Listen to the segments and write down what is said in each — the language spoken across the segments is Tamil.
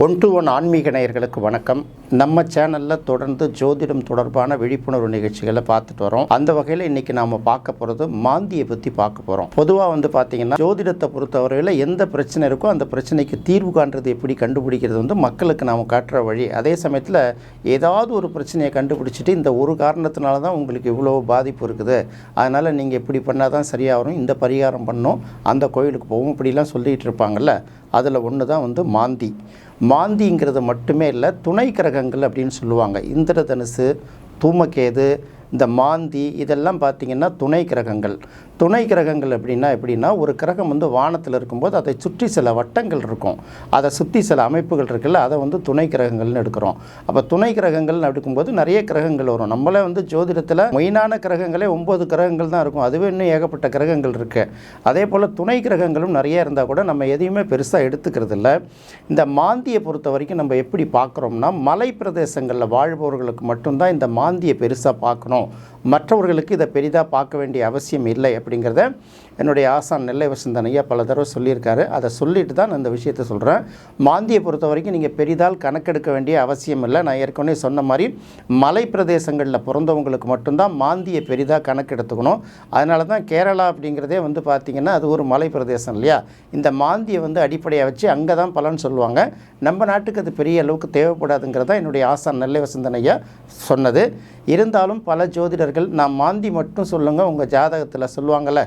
ஒன் டு ஒன் ஆன்மீக நேயர்களுக்கு வணக்கம். நம்ம சேனலில் தொடர்ந்து ஜோதிடம் தொடர்பான விழிப்புணர்வு நிகழ்ச்சிகளை பார்த்துட்டு வரோம். அந்த வகையில் இன்றைக்கி நாம் பார்க்க போகிறது மாந்தியை பற்றி பார்க்க போகிறோம். பொதுவாக பார்த்திங்கன்னா ஜோதிடத்தை பொறுத்தவரையில் எந்த பிரச்சனை இருக்கோ அந்த பிரச்சனைக்கு தீர்வு காண்றது எப்படி கண்டுபிடிக்கிறது மக்களுக்கு நாம் காட்டுற வழி. அதே சமயத்தில் ஏதாவது ஒரு பிரச்சனையை கண்டுபிடிச்சிட்டு இந்த ஒரு காரணத்தினால தான் உங்களுக்கு இவ்வளோ பாதிப்பு இருக்குது, அதனால் நீங்கள் இப்படி பண்ணால் தான் சரியாக வரும், இந்த பரிகாரம் பண்ணணும், அந்த கோயிலுக்கு போகும், இப்படிலாம் சொல்லிகிட்டு இருப்பாங்கள்ல. அதில் ஒன்று தான் மாந்தி. மாந்திங்கிறது மட்டுமே இல்லை, துணை கிரகங்கள் அப்படின்னு சொல்லுவாங்க. இந்திரதனுசு, தூமகேது, இந்த மாந்தி இதெல்லாம் பார்த்திங்கன்னா துணை கிரகங்கள். துணை கிரகங்கள் எப்படின்னா ஒரு கிரகம் வானத்தில் இருக்கும்போது அதை சுற்றி சில வட்டங்கள் இருக்கும், அதை சுற்றி சில அமைப்புகள் இருக்குல்ல, அதை துணை கிரகங்கள்னு எடுக்கிறோம். அப்போ துணை கிரகங்கள்னு எடுக்கும்போது நிறைய கிரகங்கள் வரும். நம்மளே ஜோதிடத்தில் மெயினான கிரகங்களே 9 கிரகங்கள் தான் இருக்கும், அதுவே இன்னும் ஏகப்பட்ட கிரகங்கள் இருக்குது. அதே போல் துணை கிரகங்களும் நிறைய இருந்தால் கூட நம்ம எதையுமே பெருசாக எடுத்துக்கிறது இல்லை. இந்த மாந்தியை பொறுத்த வரைக்கும் நம்ம எப்படி பார்க்குறோம்னா, மலை பிரதேசங்களில் வாழ்பவர்களுக்கு மட்டும்தான் இந்த மாந்தியை பெருசாக பார்க்கணும், மற்றவர்களுக்கு இதை பெரிதாக பார்க்க வேண்டிய அவசியம் இல்லை அப்படிங்கிறத என்னுடைய ஆசான் நெல்லை வசந்தன் ஐயா பல தடவை சொல்லியிருக்காரு. அதை சொல்லிட்டு தான் நான் இந்த விஷயத்தை சொல்கிறேன். மாந்தியை பொறுத்த வரைக்கும் நீங்கள் பெரிதால் கணக்கெடுக்க வேண்டிய அவசியம் இல்லை. நான் ஏற்கனவே சொன்ன மாதிரி மலை பிரதேசங்களில் பிறந்தவங்களுக்கு மட்டும்தான் மாந்தியை பெரிதாக கணக்கெடுத்துக்கணும். அதனால தான் கேரளா அப்படிங்கிறதே பார்த்திங்கன்னா அது ஒரு மலை பிரதேசம் இல்லையா. இந்த மாந்தியை அடிப்படையாக வச்சு அங்கே தான் பலன் சொல்லுவாங்க. நம்ம நாட்டுக்கு அது பெரிய அளவுக்கு தேவைப்படாதுங்கிறதா என்னுடைய ஆசான் நெல்லை வசந்தன் ஐயா சொன்னது. இருந்தாலும் பல ஜோதிடர்கள் நான் மாந்தி மட்டும் சொல்லுங்கள், உங்கள் ஜாதகத்தில் சொல்லுவாங்கள்ல,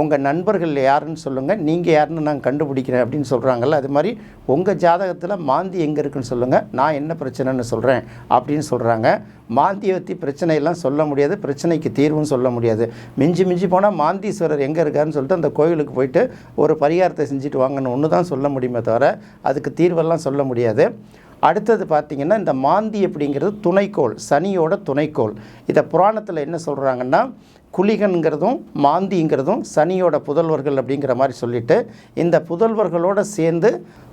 உங்கள் நண்பர்கள் யாருன்னு சொல்லுங்கள், நீங்கள் யாருன்னு நான் கண்டுபிடிக்கிறேன் அப்படின்னு சொல்கிறாங்கல்ல, அது மாதிரி உங்கள் ஜாதகத்தில் மாந்தி எங்கே இருக்குன்னு சொல்லுங்கள், நான் என்ன பிரச்சனைன்னு சொல்கிறேன் அப்படின்னு சொல்கிறாங்க. மாந்தியை பற்றி பிரச்சனையெல்லாம் சொல்ல முடியாது, பிரச்சனைக்கு தீர்வும் சொல்ல முடியாது. மிஞ்சி போனால் மாந்தீஸ்வரர் எங்கே இருக்காருன்னு சொல்லிட்டு அந்த கோயிலுக்கு போயிட்டு ஒரு பரிகாரத்தை செஞ்சுட்டு வாங்கன்னு ஒன்று தான் சொல்ல முடியுமே தவிர அதுக்கு தீர்வெல்லாம் சொல்ல முடியாது. அடுத்தது பார்த்திங்கன்னா இந்த மாந்தி அப்படிங்கிறது துணைக்கோள், சனியோட துணைக்கோள். இதை புராணத்தில் என்ன சொல்கிறாங்கன்னா, குளிகன்கிறதும் மாந்திங்கிறதும் சனியோட புதல்வர்கள் அப்படிங்கிற மாதிரி சொல்லிவிட்டு, இந்த புதல்வர்களோடு சேர்ந்து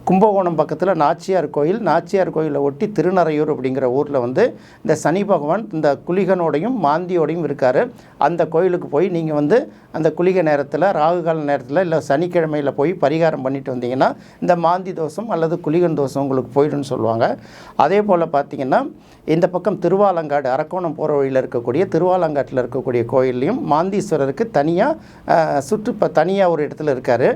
கும்பகோணம் பக்கத்தில் நாச்சியார் கோயிலை ஒட்டி திருநறையூர் அப்படிங்கிற ஊரில் இந்த சனி பகவான் இந்த குளிகனோடையும் மாந்தியோடையும் இருக்கார். அந்த கோயிலுக்கு போய் நீங்கள் அந்த குளிகை நேரத்தில், ராகுகால நேரத்தில், இல்லை சனிக்கிழமையில் போய் பரிகாரம் பண்ணிட்டு வந்தீங்கன்னா இந்த மாந்தி தோஷம் அல்லது குளிகன் தோஷம் உங்களுக்கு போய்டுன்னு சொல்லுவாங்க. அதே போல் பார்த்திங்கன்னா இந்த பக்கம் திருவாலங்காடு, அரக்கோணம் போகிற வழியில் இருக்கக்கூடிய திருவாலங்காட்டில் இருக்கக்கூடிய கோயில்லையும் மாந்தீஸ்வரருக்கு தனியாக ஒரு இடத்துல இருக்கார்.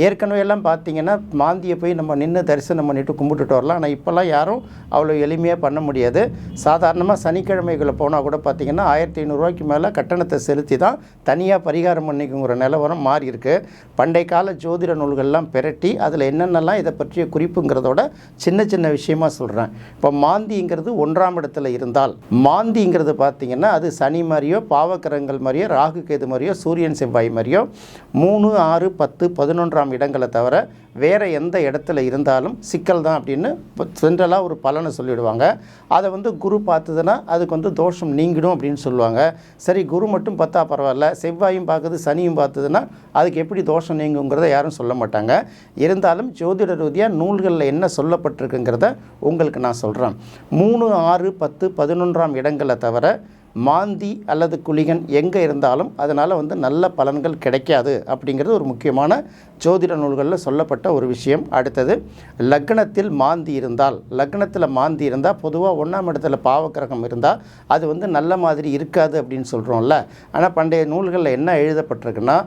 ஏற்கனவே எல்லாம் பார்த்திங்கன்னா மாந்தியை போய் நம்ம நின்று தரிசனம் பண்ணிவிட்டு கும்பிட்டுட்டு வரலாம். ஆனால் இப்போல்லாம் யாரும் அவ்வளோ எளிமையாக பண்ண முடியாது. சாதாரணமாக சனிக்கிழமைகளை போனால் கூட பார்த்திங்கன்னா 1500 ரூபாய்க்கு மேலே கட்டணத்தை செலுத்தி தான் தனியாக பரிகாரம் பண்ணிக்குங்கிற நிலவரம் மாறி இருக்குது. பண்டைய கால ஜோதிட நூல்கள்லாம் பெரட்டி அதில் என்னென்னலாம் இதை பற்றிய குறிப்புங்கிறதோட சின்ன விஷயமாக சொல்கிறேன். இப்போ மாந்திங்கிறது 1ஆம் இடத்துல இருந்தால், மாந்திங்கிறது பார்த்திங்கன்னா அது சனி மாதிரியோ, பாவக்கிரகங்கள் மாதிரியோ, ராகு கேது மாதிரியோ, சூரியன் செவ்வாய் மாதிரியோ 3, 6, 10, 11ஆம் இடங்களை தவிர வேறு எந்த இடத்துல இருந்தாலும் சிக்கல் தான் அப்படின்னு சென்ட்ரலாக ஒரு பலனை சொல்லிவிடுவாங்க. அதை குரு பார்த்துதுன்னா அதுக்கு தோஷம் நீங்கிடும் அப்படின்னு சொல்லுவாங்க. சரி, குரு மட்டும் பார்த்தா பரவாயில்ல, செவ்வாயும் பார்க்குது, சனியும் பார்த்துதுன்னா அதுக்கு எப்படி தோஷம் நீங்குங்கிறத யாரும் சொல்ல மாட்டாங்க. இருந்தாலும் ஜோதிட ரீதியாக நூல்களில் என்ன சொல்லப்பட்டிருக்குங்கிறத உங்களுக்கு நான் சொல்கிறேன். 3, 6, 10, 11ஆம் இடங்களை தவிர மாந்தி அல்லது குளிகன் எங்கே இருந்தாலும் அதனால் நல்ல பலன்கள் கிடைக்காது அப்படிங்கிறது ஒரு முக்கியமான ஜோதிட நூல்களில் சொல்லப்பட்ட ஒரு விஷயம். அடுத்தது, லக்னத்தில் மாந்தி இருந்தால் பொதுவாக 1ஆம் இடத்துல பாவக்கிரகம் இருந்தால் அது நல்ல மாதிரி இருக்காது அப்படின்னு சொல்கிறோம்ல. ஆனால் பண்டைய நூல்களில் என்ன எழுதப்பட்டிருக்குன்னா,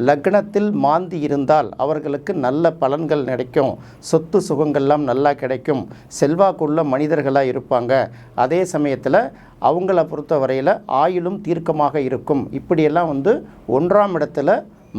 லக்னத்தில் மாந்தி இருந்தால் அவர்களுக்கு நல்ல பலன்கள் கிடைக்கும், சொத்து சுகங்கள்லாம் நல்லா கிடைக்கும், செல்வாக்குள்ள மனிதர்களாக இருப்பாங்க, அதே சமயத்தில் அவங்கள பொறுத்த வரையில் ஆயுளும் தீர்க்கமாக இருக்கும். இப்படியெல்லாம் 1ஆம் இடத்துல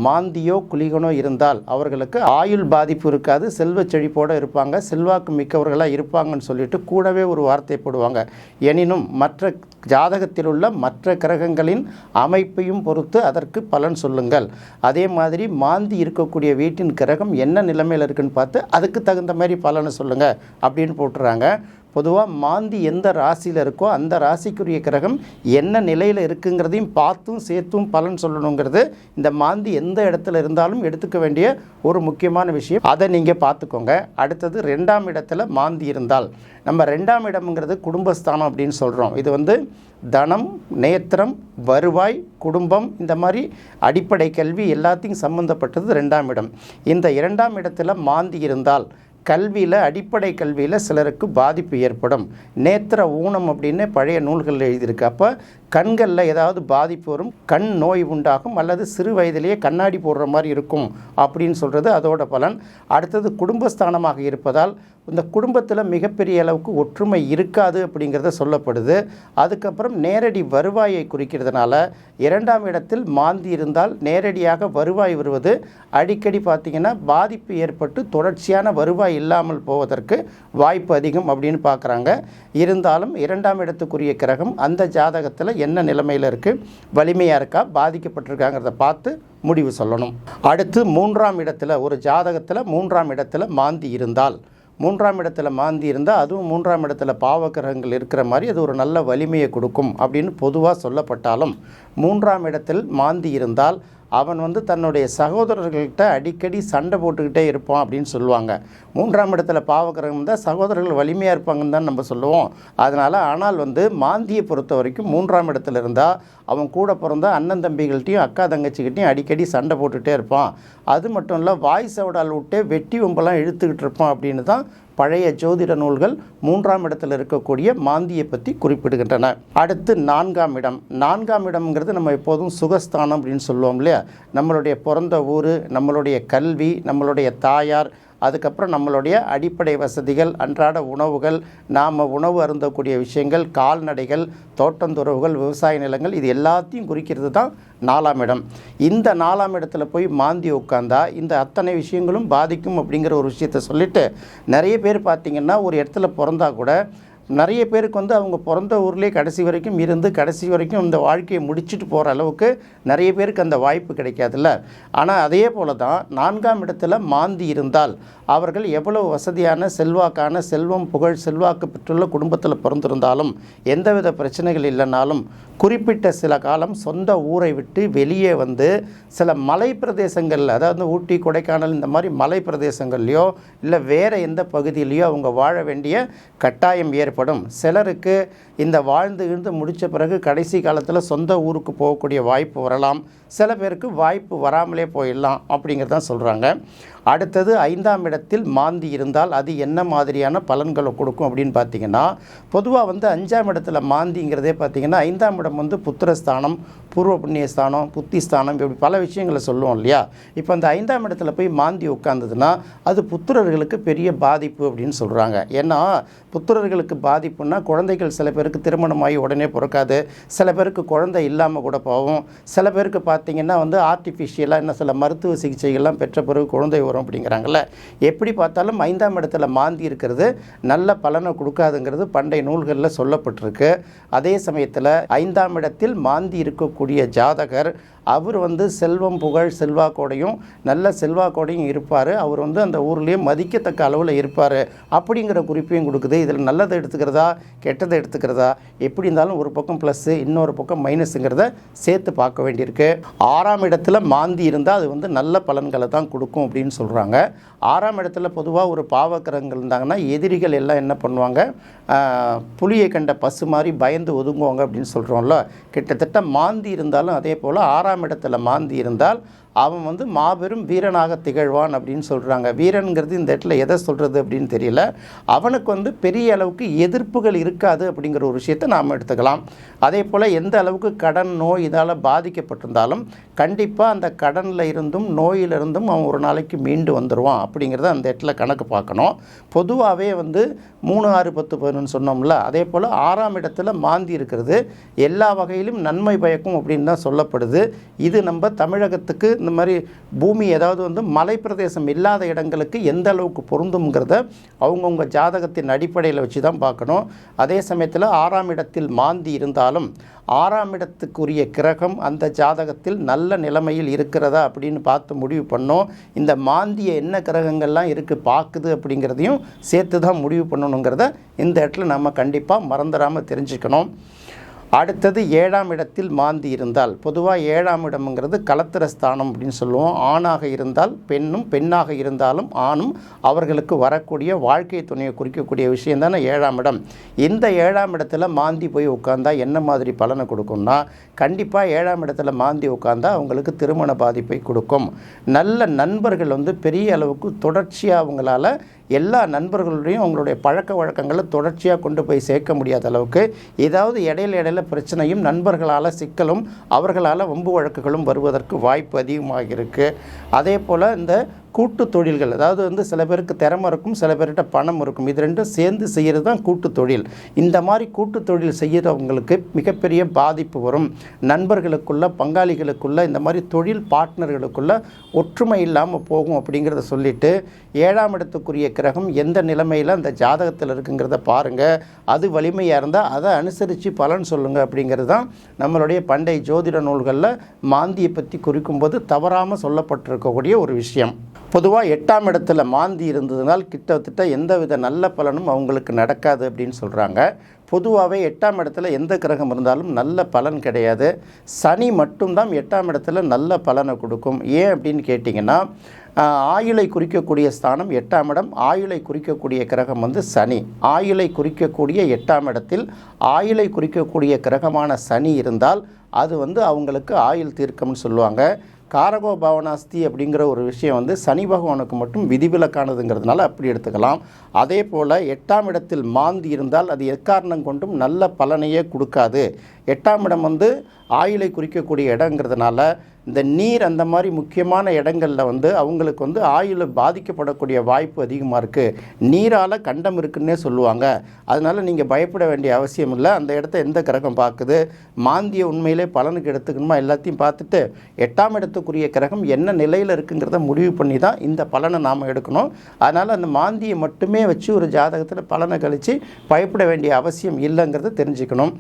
மாந்தியோ குளிகனோ இருந்தால் அவர்களுக்கு ஆயுள் பாதிப்பு இருக்காது, செல்வ செழிப்போடு இருப்பாங்க, செல்வாக்கு மிக்கவர்களாக இருப்பாங்கன்னு சொல்லிட்டு கூடவே ஒரு வார்த்தை போடுவாங்க. எனினும் மற்ற ஜாதகத்தில் உள்ள மற்ற கிரகங்களின் அமைப்பையும் பொறுத்து அதற்கு பலன் சொல்லுங்கள். அதே மாதிரி மாந்தி இருக்கக்கூடிய வீட்டின் கிரகம் என்ன நிலைமையில் இருக்குன்னு பார்த்து அதுக்கு தகுந்த மாதிரி பலனை சொல்லுங்கள் அப்படின்னு போட்டுறாங்க. பொதுவாக மாந்தி எந்த ராசியில் இருக்கோ அந்த ராசிக்குரிய கிரகம் என்ன நிலையில் இருக்குங்கிறதையும் பார்த்தும் சேர்த்தும் பலன் சொல்லணுங்கிறது இந்த மாந்தி எந்த இடத்துல இருந்தாலும் எடுத்துக்க வேண்டிய ஒரு முக்கியமான விஷயம். அதை நீங்கள் பார்த்துக்கோங்க. அடுத்தது 2ஆம் இடத்துல மாந்தி இருந்தால், நம்ம 2ஆம் இடம்ங்கிறது குடும்பஸ்தானம் அப்படின்னு சொல்கிறோம். இது தனம், நேத்திரம், வருவாய், குடும்பம், இந்த மாதிரி அடிப்படை கல்வி எல்லாத்தையும் சம்மந்தப்பட்டது 2ஆம் இடம். இந்த 2ஆம் இடத்துல மாந்தி இருந்தால் கல்வியில் அடிப்படை கல்வியில் சிலருக்கு பாதிப்பு ஏற்படும். நேத்திர ஊனம் அப்படின்னு பழைய நூல்களில் எழுதியிருக்கு. அப்போ கண்களில் ஏதாவது பாதிப்பு வரும், கண் நோய் உண்டாகும், அல்லது சிறு வயதிலேயே கண்ணாடி போடுற மாதிரி இருக்கும் அப்படின்னு சொல்கிறது அதோட பலன். அடுத்தது குடும்பஸ்தானமாக இருப்பதால் இந்த குடும்பத்தில் மிகப்பெரிய அளவுக்கு ஒற்றுமை இருக்காது அப்படிங்கிறத சொல்லப்படுது. அதுக்கப்புறம் நேரடி வருவாயை குறிக்கிறதுனால 2ஆம் இடத்தில் மாந்தி இருந்தால் நேரடியாக வருவாய் வருவது அடிக்கடி பார்த்திங்கன்னா பாதிப்பு ஏற்பட்டு தொடர்ச்சியான வருவாய் இல்லாமல் போவதற்கு வாய்ப்பு அதிகம் அப்படின்னு பார்க்குறாங்க. இருந்தாலும் 2ஆம் இடத்துக்குரிய கிரகம் அந்த ஜாதகத்தில் என்ன நிலைமையில் இருக்குது, வலிமையாக இருக்கா, பாதிக்கப்பட்டிருக்காங்கிறத பார்த்து முடிவு சொல்லணும். அடுத்து 3ஆம் இடத்துல ஒரு ஜாதகத்தில் 3ஆம் இடத்துல மாந்தி இருந்தால், 3ஆம் இடத்துல மாந்தி இருந்தால் அதுவும் 3ஆம் இடத்துல பாவக்கிரகங்கள் இருக்கிற மாதிரி அது ஒரு நல்ல வலிமையை கொடுக்கும் அப்படின்னு பொதுவாக சொல்லப்பட்டாலும் 3ஆம் இடத்தில் மாந்தி இருந்தால் அவன் தன்னுடைய சகோதரர்கள்கிட்ட அடிக்கடி சண்டை போட்டுக்கிட்டே இருப்பான் அப்படின்னு சொல்லுவாங்க. 3ஆம் இடத்துல பாவக்கிரகம் தான் சகோதரர்கள் வலிமையாக இருப்பாங்கன்னு தான் நம்ம சொல்லுவோம். அதனால் ஆனால் மாந்தியை பொறுத்த வரைக்கும் 3ஆம் இடத்துல இருந்தால் அவன் கூட பிறந்த அண்ணன் தம்பிகள்கிட்டையும் அக்கா தங்கச்சிக்கிட்டையும் அடிக்கடி சண்டை போட்டுகிட்டே இருப்பான். அது மட்டும் இல்லை வாய் சவடால் விட்டே வெட்டி வம்பெல்லாம் இழுத்துக்கிட்டு இருப்பான் அப்படின்னு தான் பழைய ஜோதிட நூல்கள் 3ஆம் இடத்தில் இருக்கக்கூடிய மாந்தியை பற்றி குறிப்பிடுகின்றன. அடுத்து 4ஆம் இடம். 4ஆம் இடம்ங்கிறது நம்ம எப்போதும் சுகஸ்தானம் அப்படின்னு சொல்லுவோம் இல்லையா. நம்மளுடைய பிறந்த ஊர், நம்மளுடைய கல்வி, நம்மளுடைய தாயார், அதுக்கப்புறம் நம்மளுடைய அடிப்படை வசதிகள், அன்றாட உணவுகள், நாம் உணவு அருந்தக்கூடிய விஷயங்கள், கால்நடைகள், தோட்டந்துறவுகள், விவசாய நிலங்கள், இது எல்லாத்தையும் குறிக்கிறது தான் 4ஆம் இடம். இந்த 4ஆம் இடத்துல போய் மாந்தி உட்காந்தா இந்த அத்தனை விஷயங்களும் பாதிக்கும் அப்படிங்கிற ஒரு விஷயத்தை சொல்லிவிட்டு நிறைய பேர் பார்த்திங்கன்னா ஒரு இடத்துல பிறந்தா கூட நிறைய பேருக்கு அவங்க பிறந்த ஊர்லேயே கடைசி வரைக்கும் இருந்து கடைசி வரைக்கும் இந்த வாழ்க்கையை முடிச்சுட்டு போகிற அளவுக்கு நிறைய பேருக்கு அந்த வாய்ப்பு கிடைக்காதுல்ல. ஆனால் அதே போல தான் 4ஆம் இடத்துல மாந்தி இருந்தால் அவர்கள் எவ்வளவு வசதியான செல்வாக்கான செல்வம் புகழ் செல்வாக்கு பெற்றுள்ள குடும்பத்தில் பிறந்திருந்தாலும் எந்தவித பிரச்சனைகள் இல்லைனாலும் குறிப்பிட்ட சில காலம் சொந்த ஊரை விட்டு வெளியே சில மலை பிரதேசங்களில், அதாவது ஊட்டி கொடைக்கானல் இந்த மாதிரி மலை பிரதேசங்கள்லையோ இல்லை வேறு எந்த பகுதியிலையோ அவங்க வாழ வேண்டிய கட்டாயம் ஏற்படும். சிலருக்கு இந்த வாழ்ந்து முடித்த பிறகு கடைசி காலத்தில் சொந்த ஊருக்கு போகக்கூடிய வாய்ப்பு வரலாம். சில பேருக்கு வாய்ப்பு வராமலே போயிடலாம் அப்படிங்கிறதான் சொல்கிறாங்க. அடுத்தது 5ஆம் இடத்தில் மாந்தி இருந்தால் அது என்ன மாதிரியான பலன்களை கொடுக்கும் அப்படின்னு பார்த்திங்கன்னா, பொதுவாக 5ஆம் இடத்துல மாந்திங்கிறதே பார்த்திங்கன்னா 5ஆம் இடம் புத்திரஸ்தானம், பூர்வ புண்ணியஸ்தானம், புத்திஸ்தானம், இப்படி பல விஷயங்களை சொல்லுவோம் இல்லையா. இப்போ அந்த 5ஆம் இடத்துல போய் மாந்தி உட்கார்ந்ததுன்னா அது புத்திரர்களுக்கு பெரிய பாதிப்பு அப்படின்னு சொல்கிறாங்க. ஏன்னா புத்திரர்களுக்கு பாதிப்புன்னா குழந்தைகள் சில பேருக்கு திருமணமாகி உடனே பிறக்காது, சில பேருக்கு குழந்தை இல்லாமல் கூட போகும், சில பேருக்கு பார்த்திங்கன்னா ஆர்டிஃபிஷியலாக என்ன சில மருத்துவ சிகிச்சைகள்லாம் பெற்ற பிறகு குழந்தை வரும் அப்படிங்கிறாங்கல்ல. எப்படி பார்த்தாலும் 5ஆம் இடத்துல மாந்தி இருக்கிறது நல்ல பலனை கொடுக்காதுங்கிறது பண்டைய நூல்களில் சொல்லப்பட்டிருக்கு. அதே சமயத்தில் 5ஆம் இடத்தில் மாந்தி இருக்கக்கூடிய ஜாதகர் அவர் செல்வம் புகழ் செல்வாக்கோடையும் நல்ல செல்வாக்கோடையும் இருப்பார். அவர் அந்த ஊர்லேயே மதிக்கத்தக்க அளவில் இருப்பார் அப்படிங்கிற குறிப்பையும் கொடுக்குது. இதில் நல்லதை எடுத்துக்கிறதா கெட்டதை எடுத்துக்கிறதா எப்படி இருந்தாலும் ஒரு பக்கம் ப்ளஸ்ஸு இன்னொரு பக்கம் மைனஸுங்கிறத சேர்த்து பார்க்க வேண்டியிருக்கு. 6ஆம் இடத்துல மாந்தி இருந்தால் அது நல்ல பலன்களை தான் கொடுக்கும் அப்படின்னு சொல்கிறாங்க. 6ஆம் இடத்துல பொதுவாக ஒரு பாவக்கிரகங்கள் இருந்தாங்கன்னா எதிரிகள் எல்லாம் என்ன பண்ணுவாங்க, புலியை கண்ட பசு மாதிரி பயந்து ஒதுங்குவாங்க அப்படின்னு சொல்கிறோம்ல. கிட்டத்தட்ட மாந்தி இருந்தாலும் அதே போல் 6ஆம் இடத்துல மாந்தி இருந்தால் அவன் மாபெரும் வீரனாக திகழ்வான் அப்படின்னு சொல்கிறாங்க. வீரனுங்கிறது இந்த இடத்துல எதை சொல்கிறது அப்படின்னு தெரியல. அவனுக்கு பெரிய அளவுக்கு எதிர்ப்புகள் இருக்காது அப்படிங்கிற ஒரு விஷயத்தை நாம் எடுத்துக்கலாம். அதே போல் எந்த அளவுக்கு கடன் நோய் இதால் பாதிக்கப்பட்டிருந்தாலும் கண்டிப்பாக அந்த கடனில் இருந்தும் நோயிலிருந்தும் அவன் ஒரு நாளைக்கு மீண்டு வந்துடுவான் அப்படிங்கிறத அந்த இடத்துல கணக்கு பார்க்கணும். பொதுவாகவே 3, 6, 10, 11 சொன்னோம்ல, அதே போல் 6ஆம் இடத்துல மாந்தி இருக்கிறது எல்லா வகையிலும் நன்மை பயக்கும் அப்படின்னு தான் சொல்லப்படுது. இது நம்ம தமிழகத்துக்கு இந்த மாதிரி பூமி ஏதாவது மலை பிரதேசம் இல்லாத இடங்களுக்கு எந்த அளவுக்கு பொருந்தும்ங்கிறத அவங்கவுங்க ஜாதகத்தின் அடிப்படையில் வச்சு தான் பார்க்கணும். அதே சமயத்தில் 6ஆம் இடத்தில் மாந்தி இருந்தாலும் 6ஆம் இடத்துக்குரிய கிரகம் அந்த ஜாதகத்தில் நல்ல நிலைமையில் இருக்கிறதா அப்படின்னு பார்த்து முடிவு பண்ணோம். இந்த மாந்திய என்ன கிரகங்கள்லாம் இருக்குது பார்க்குது அப்படிங்கிறதையும் சேர்த்து தான் முடிவு பண்ணணுங்கிறத இந்த இடத்துல நம்ம கண்டிப்பாக மறந்துடாமல் தெரிஞ்சுக்கணும். அடுத்தது 7ஆம் இடத்தில் மாந்தி இருந்தால், பொதுவாக 7ஆம் இடம்ங்கிறது கலத்திரஸ்தானம் அப்படின்னு சொல்லுவோம். ஆணாக இருந்தால் பெண்ணும், பெண்ணாக இருந்தாலும் ஆணும் அவர்களுக்கு வரக்கூடிய வாழ்க்கை துணையை குறிக்கக்கூடிய விஷயம் தானே 7ஆம் இடம். இந்த 7ஆம் இடத்துல மாந்தி போய் உட்கார்ந்தா என்ன மாதிரி பலனை கொடுக்கும்னா, கண்டிப்பாக 7ஆம் இடத்துல மாந்தி உட்கார்ந்தா அவங்களுக்கு திருமண பாதிப்பை கொடுக்கும். நல்ல நண்பர்கள் பெரிய அளவுக்கு தொடர்ச்சியாக அவங்களால எல்லா நண்பர்களுடையும் அவங்களுடைய பழக்க வழக்கங்களை தொடர்ச்சியாக கொண்டு போய் சேர்க்க முடியாத அளவுக்கு ஏதாவது இடையில பிரச்சனையும் நண்பர்களால் சிக்கலும் அவர்களால் வம்பு வழக்குகளும் வருவதற்கு வாய்ப்பு அதிகமாக இருக்குது. அதே போல் இந்த கூட்டு தொழில்கள், அதாவது சில பேருக்கு திறமை இருக்கும், சில பேர்கிட்ட பணம் இருக்கும், இது ரெண்டும் சேர்ந்து செய்கிறது தான் கூட்டு தொழில். இந்த மாதிரி கூட்டு தொழில் செய்கிறவங்களுக்கு மிகப்பெரிய பாதிப்பு வரும். நண்பர்களுக்குள்ள, பங்காளிகளுக்குள்ள, இந்த மாதிரி தொழில் பார்ட்னர்களுக்குள்ள ஒற்றுமை இல்லாமல் போகும் அப்படிங்கிறத சொல்லிவிட்டு 7ஆம் இடத்துக்குரிய கிரகம் எந்த நிலைமையில் அந்த ஜாதகத்தில் இருக்குங்கிறத பாருங்கள். அது வலிமையாக இருந்தால் அதை அனுசரித்து பலன் சொல்லுங்கள் அப்படிங்கிறது தான் நம்மளுடைய பண்டைய ஜோதிட நூல்களில் மாந்தியை பற்றி குறிக்கும்போது தவறாமல் சொல்லப்பட்டிருக்கக்கூடிய ஒரு விஷயம். பொதுவாக 8ஆம் இடத்துல மாந்தி இருந்ததுனால் கிட்டத்தட்ட எந்தவித நல்ல பலனும் அவங்களுக்கு நடக்காது அப்படின்னு சொல்கிறாங்க. பொதுவாகவே 8ஆம் இடத்துல எந்த கிரகம் இருந்தாலும் நல்ல பலன் கிடையாது. சனி மட்டும்தான் 8ஆம் இடத்துல நல்ல பலனை கொடுக்கும். ஏன் அப்படின்னு கேட்டிங்கன்னா, ஆயுளை குறிக்கக்கூடிய ஸ்தானம் 8ஆம் இடம். ஆயுளை குறிக்கக்கூடிய கிரகம் சனி. ஆயுளை குறிக்கக்கூடிய 8ஆம் இடத்தில் ஆயுளை குறிக்கக்கூடிய கிரகமான சனி இருந்தால் அது அவங்களுக்கு ஆயுள் தீர்க்கம்னு சொல்லுவாங்க. காரகோ பவனாஸ்தி அப்படிங்கிற ஒரு விஷயம் சனி பகவானுக்கு மட்டும் விதிவிலக்கானதுங்கிறதுனால அப்படி எடுத்துக்கலாம். அதே போல் 8ஆம் இடத்தில் மாந்தி இருந்தால் அது எக்காரணம் கொண்டும் நல்ல பலனையே கொடுக்காது. 8ஆம் இடம் ஆயுளை குறிக்கக்கூடிய இடங்கிறதுனால இந்த நீர் அந்த மாதிரி முக்கியமான இடங்களில் அவங்களுக்கு ஆயுள் பாதிக்கப்படக்கூடிய வாய்ப்பு அதிகமாக இருக்குது. நீரால் கண்டம் இருக்குன்னே சொல்லுவாங்க. அதனால் நீங்கள் பயப்பட வேண்டிய அவசியம் இல்லை. அந்த இடத்த எந்த கிரகம் பார்க்குது, மாந்தியை உண்மையிலே பலனுக்கு எடுத்துக்கணுமா எல்லாத்தையும் பார்த்துட்டு 8ஆம் இடத்துக்குரிய கிரகம் என்ன நிலையில் இருக்குங்கிறத முடிவு பண்ணி தான் இந்த பலனை நாம் எடுக்கணும். அதனால் அந்த மாந்தியை மட்டுமே வச்சு ஒரு ஜாதகத்தில் பலனை கழித்து பயப்பட வேண்டிய அவசியம் இல்லைங்கிறத தெரிஞ்சுக்கணும்.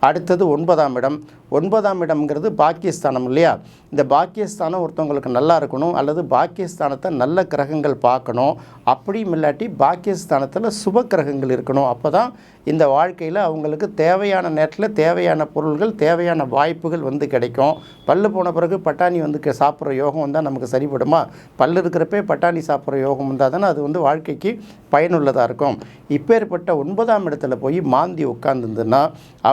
அடுத்தது 9ஆம் இடம். 9ஆம் இடம்ங்கிறது பாக்கியஸ்தானம் இல்லையா? இந்த பாக்கியஸ்தானம் ஒருத்தவங்களுக்கு நல்லா இருக்கணும், அல்லது பாக்கியஸ்தானத்தை நல்ல கிரகங்கள் பார்க்கணும். அப்படியும் இல்லாட்டி பாக்கியஸ்தானத்தில் சுப கிரகங்கள் இருக்கணும். அப்போ தான் இந்த வாழ்க்கையில் அவங்களுக்கு தேவையான நேரத்தில் தேவையான பொருள்கள், தேவையான வாய்ப்புகள் கிடைக்கும். பல்லு போன பிறகு பட்டாணி சாப்பிட்ற யோகம் வந்தால் நமக்கு சரிப்படுமா? பல்லு இருக்கிறப்பே பட்டாணி சாப்பிட்ற யோகம் வந்தால் தானே அது வாழ்க்கைக்கு பயனுள்ளதாக இருக்கும். இப்பேற்பட்ட 9ஆம் இடத்துல போய் மாந்தி உட்கார்ந்துருந்துன்னா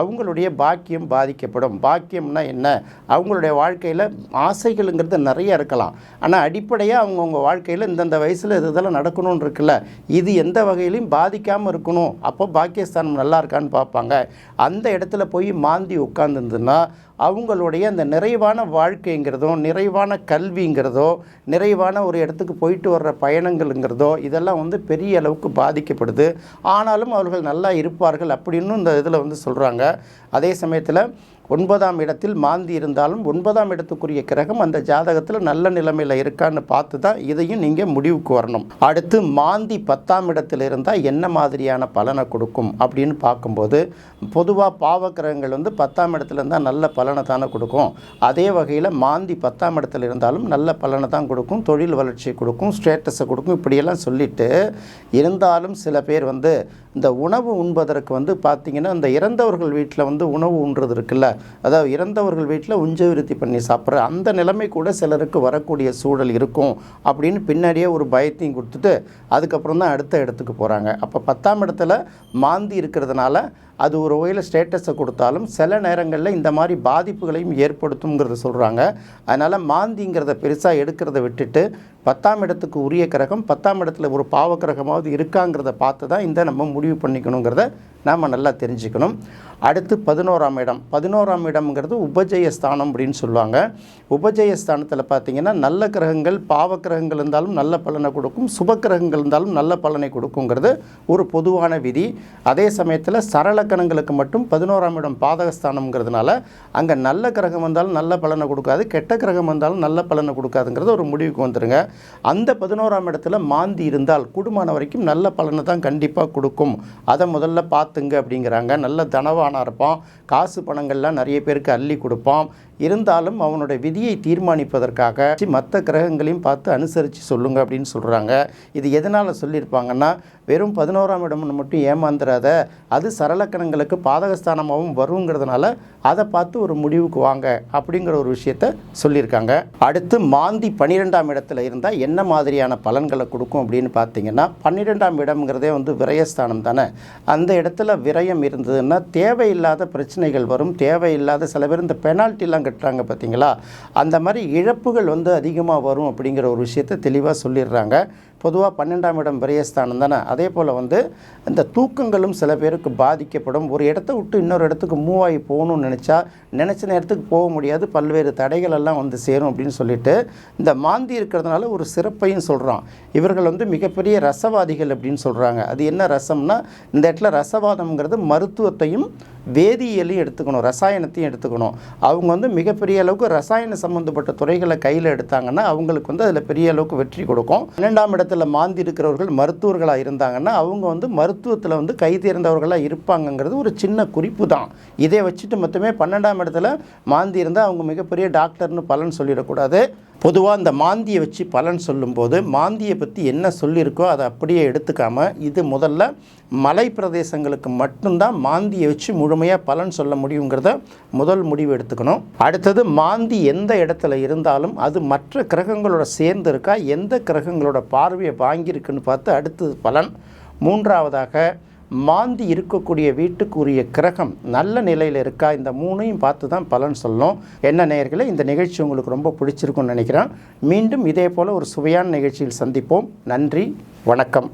அவங்களுடைய பாக்கியம் பாதிக்கப்படும். பாக்கியம்னா என்ன? அவங்களுடைய வாழ்க்கையில் ஆசைகள்ங்கிறது நிறைய இருக்கலாம். ஆனால் அடிப்படையாக அவங்கவுங்க வாழ்க்கையில் இந்தந்த வயசில் இதெல்லாம் நடக்கணும்னு இருக்குல்ல, இது எந்த வகையிலையும் பாதிக்காமல் இருக்கணும். அப்போ பாக்கியஸ்தானம் நல்லா இருக்கான்னு பார்ப்பாங்க. அந்த இடத்துல போய் மாந்தி உட்கார்ந்துருந்துன்னா அவங்களுடைய அந்த நிறைவான வாழ்க்கைங்கிறதோ, நிறைவான கல்விங்கிறதோ, நிறைவான ஒரு இடத்துக்கு போயிட்டு வர்ற பயணங்கள்ங்கிறதோ இதெல்லாம் பெரிய அளவுக்கு பாதிக்கப்படுது. ஆனாலும் அவர்கள் நல்லா இருப்பார்கள் அப்படின்னு இந்த இதில் சொல்கிறாங்க. அதே சமயத்தில் 9ஆம் இடத்தில் மாந்தி இருந்தாலும் 9ஆம் இடத்துக்குரிய கிரகம் அந்த ஜாதகத்தில் நல்ல நிலைமையில் இருக்கான்னு பார்த்து தான் இதையும் நீங்கள் முடிவுக்கு வரணும். அடுத்து மாந்தி 10ஆம் இடத்தில் இருந்தால் என்ன மாதிரியான பலனை கொடுக்கும் அப்படின்னு பார்க்கும்போது, பொதுவாக பாவக்கிரகங்கள் 10ஆம் இடத்துல இருந்தால் நல்ல பலனை தானே கொடுக்கும். அதே வகையில் மாந்தி 10ஆம் இடத்துல இருந்தாலும் நல்ல பலனை தான் கொடுக்கும், தொழில் வளர்ச்சியை கொடுக்கும், ஸ்டேட்டஸை கொடுக்கும், இப்படியெல்லாம் சொல்லிட்டு இருந்தாலும் சில பேர் இந்த உணவு உண்பதற்கு பார்த்திங்கன்னா இந்த இறந்தவர்கள் வீட்டில் உணவு உண்றது இருக்குல்ல, அதாவது இறந்தவர்கள் வீட்டில் உஞ்சவிருத்தி பண்ணி சாப்பிட்ற அந்த நிலைமை கூட சிலருக்கு வரக்கூடிய சூழல் இருக்கும் அப்படின்னு பின்னாடியே ஒரு பயத்தையும் கொடுத்துட்டு அதுக்கப்புறம் தான் அடுத்த இடத்துக்கு போகிறாங்க. அப்போ 10ஆம் இடத்துல மாந்தி இருக்கிறதுனால அது ஒரு வகையில் ஸ்டேட்டஸை கொடுத்தாலும் சில நேரங்களில் இந்த மாதிரி பாதிப்புகளையும் ஏற்படுத்துங்கிறத சொல்கிறாங்க. அதனால் மாந்திங்கிறத பெருசாக எடுக்கிறத விட்டுட்டு 10ஆம் இடத்துக்கு உரிய கிரகம் 10ஆம் இடத்துல ஒரு பாவக்கிரகமாவது இருக்காங்கிறத பார்த்து தான் இந்த நம்ம முடிவு பண்ணிக்கணுங்கிறத நாம் நல்லா தெரிஞ்சுக்கணும். அடுத்து 11ஆம் இடம். 11ஆம் இடம்ங்கிறது உபஜயஸ்தானம் அப்படின்னு சொல்லுவாங்க. உபஜயஸ்தானத்தில் பார்த்திங்கன்னா நல்ல கிரகங்கள், பாவக்கிரகங்கள் இருந்தாலும் நல்ல பலனை கொடுக்கும், சுப கிரகங்கள் இருந்தாலும் நல்ல பலனை கொடுக்குங்கிறது ஒரு பொதுவான விதி. அதே சமயத்தில் சரளக்கணங்களுக்கு மட்டும் 11ஆம் இடம் பாதகஸ்தானம்ங்கிறதுனால அங்கே நல்ல கிரகம் வந்தாலும் நல்ல பலனை கொடுக்காது, கெட்ட கிரகம் வந்தாலும் நல்ல பலனை கொடுக்காதுங்கிறது ஒரு முடிவுக்கு வந்துடுங்க. அந்த 11ஆம் இடத்துல மாந்தி இருந்தால் கூடுமான வரைக்கும் நல்ல பலனை தான் கண்டிப்பாக கொடுக்கும். அதை முதல்ல பார்த்துங்க அப்படிங்கிறாங்க. நல்ல தனவான இருப்பான், காசு பணங்கள்லாம் நிறைய பேருக்கு அள்ளி கொடுப்பான். இருந்தாலும் அவனுடைய விதியை தீர்மானிப்பதற்காக மற்ற கிரகங்களையும் பார்த்து அனுசரித்து சொல்லுங்க அப்படின்னு சொல்கிறாங்க. இது எதனால் சொல்லியிருப்பாங்கன்னா, வெறும் 11ஆம் இடம் மட்டும் ஏமாந்துடாத, அது சரளக்கணங்களுக்கு பாதகஸ்தானமாகவும் வருங்கிறதுனால அதை பார்த்து ஒரு முடிவுக்கு வாங்க அப்படிங்கிற ஒரு விஷயத்த சொல்லியிருக்காங்க. அடுத்து மாந்தி 12ஆம் இடத்துல இருந்தால் என்ன மாதிரியான பலன்களை கொடுக்கும் அப்படின்னு பார்த்தீங்கன்னா, 12ஆம் இடம்ங்கிறதே வந்து விரயஸ்தானம் தானே. அந்த இடத்துல விரயம் இருந்ததுன்னா தேவையில்லாத பிரச்சனைகள் வரும். தேவையில்லாத சில பேர் இந்த பெனால்ட்டிலாம் கட்டுறாங்க பார்த்தீங்களா, அந்த மாதிரி இழப்புகள் வந்து அதிகமாக வரும் அப்படிங்கிற ஒரு விஷயத்தை தெளிவாக சொல்லிடுறாங்க. பொதுவாக 12ஆம் இடம் விரயஸ்தானம் தானே. அதே போல் வந்து இந்த தூக்கங்களும் சில பேருக்கு பாதிக்கப்படும். ஒரு இடத்த விட்டு இன்னொரு இடத்துக்கு மூவ் ஆகி போகணும்னு நினச்ச நேரத்துக்கு போக முடியாது, பல்வேறு தடைகள் எல்லாம் வந்து சேரும் அப்படின்னு சொல்லிட்டு இந்த மாந்தி இருக்கிறதுனால ஒரு சிறப்பையும் சொல்கிறான். இவர்கள் வந்து மிகப்பெரிய ரசவாதிகள் அப்படின்னு சொல்கிறாங்க. அது என்ன ரசம்னா, இந்த இடத்துல ரசவாதம்ங்கிறது மருத்துவத்தையும் வேதியியலையும் எடுத்துக்கணும், ரசாயனத்தையும் எடுத்துக்கணும். அவங்க வந்து மிகப்பெரிய அளவுக்கு ரசாயன சம்மந்தப்பட்ட துறைகளை கையில் எடுத்தாங்கன்னா அவங்களுக்கு வந்து அதில் பெரிய அளவுக்கு வெற்றி கொடுக்கும். 12ஆம் இடத்துல மாந்தி இருக்கிறவர்கள் மருத்துவர்களாக இருந்தாங்கன்னா அவங்க வந்து மருத்துவத்தில் வந்து கை தேர்ந்தவர்களாக இருப்பாங்கங்கிறது ஒரு சின்ன குறிப்பு தான். இதை வச்சுட்டு மட்டுமே 12ஆம் இடத்துல மாந்தி இருந்தால் அவங்க மிகப்பெரிய டாக்டர்னு பலன் சொல்லிடக்கூடாது. பொதுவாக இந்த மாந்தியை வச்சு பலன் சொல்லும்போது மாந்தியை பற்றி என்ன சொல்லியிருக்கோ அதை அப்படியே எடுத்துக்காமல், இது முதல்ல மலை பிரதேசங்களுக்கு மட்டும்தான் மாந்தியை வச்சு முழுமையாக பலன் சொல்ல முடியுங்கிறத முதல் முடிவு எடுத்துக்கணும். அடுத்தது மாந்தி எந்த இடத்துல இருந்தாலும் அது மற்ற கிரகங்களோட சேர்ந்து இருக்கா, எந்த கிரகங்களோட பார்வையை வாங்கியிருக்குன்னு பார்த்து அடுத்தது பலன். மூன்றாவதாக மாந்தி இருக்கக்கூடிய வீட்டுக்குரிய கிரகம் நல்ல நிலையில் இருக்கா, இந்த மூணையும் பார்த்து தான் பலன் சொல்லணும். என்ன நேயர்களே, இந்த நிகழ்ச்சி உங்களுக்கு ரொம்ப பிடிச்சிருக்குன்னு நினைக்கிறேன். மீண்டும் இதே போல் ஒரு சுவையான நிகழ்ச்சியில் சந்திப்போம். நன்றி, வணக்கம்.